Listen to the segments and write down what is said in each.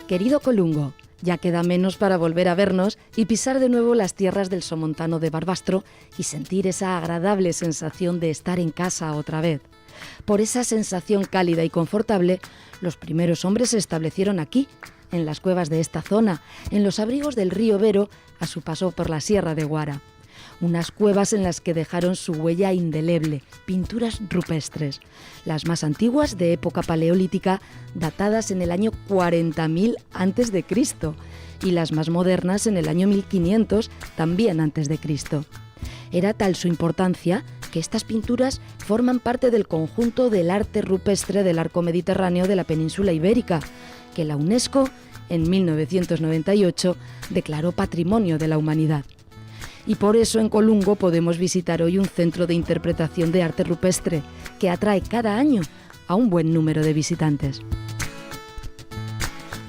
Querido Colungo, ya queda menos para volver a vernos y pisar de nuevo las tierras del Somontano de Barbastro y sentir esa agradable sensación de estar en casa otra vez. Por esa sensación cálida y confortable, los primeros hombres se establecieron aquí, en las cuevas de esta zona, en los abrigos del río Vero, a su paso por la Sierra de Guara. Unas cuevas en las que dejaron su huella indeleble, pinturas rupestres, las más antiguas de época paleolítica, datadas en el año 40.000 a.C., y las más modernas en el año 1500, también antes de Cristo. Era tal su importancia que estas pinturas forman parte del conjunto del arte rupestre del arco mediterráneo de la península ibérica, que la UNESCO, en 1998, declaró Patrimonio de la Humanidad. Y por eso en Colungo podemos visitar hoy un centro de interpretación de arte rupestre que atrae cada año a un buen número de visitantes.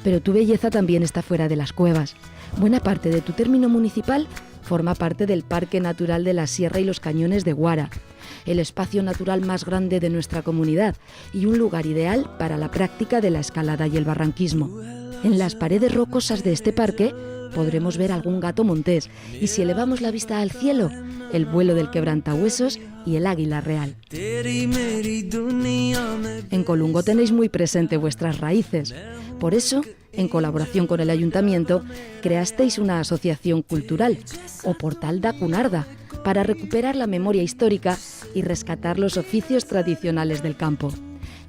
Pero tu belleza también está fuera de las cuevas. Buena parte de tu término municipal forma parte del Parque Natural de la Sierra y los Cañones de Guara, el espacio natural más grande de nuestra comunidad y un lugar ideal para la práctica de la escalada y el barranquismo. En las paredes rocosas de este parque podremos ver algún gato montés y, si elevamos la vista al cielo, el vuelo del quebrantahuesos y el águila real. En Colungo tenéis muy presente vuestras raíces. Por eso, en colaboración con el ayuntamiento, creasteis una asociación cultural, o Portal da Cunarda, para recuperar la memoria histórica y rescatar los oficios tradicionales del campo.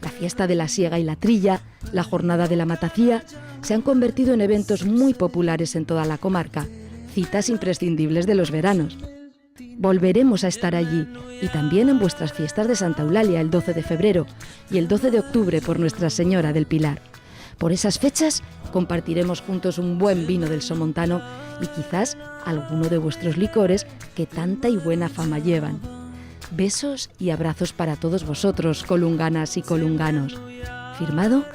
La fiesta de la siega y la trilla, la jornada de la matacía, se han convertido en eventos muy populares en toda la comarca, citas imprescindibles de los veranos. Volveremos a estar allí y también en vuestras fiestas de Santa Eulalia el 12 de febrero y el 12 de octubre por Nuestra Señora del Pilar. Por esas fechas compartiremos juntos un buen vino del Somontano y quizás alguno de vuestros licores que tanta y buena fama llevan. Besos y abrazos para todos vosotros, colunganas y colunganos. Firmado,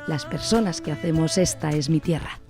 las personas que hacemos Esta es mi tierra.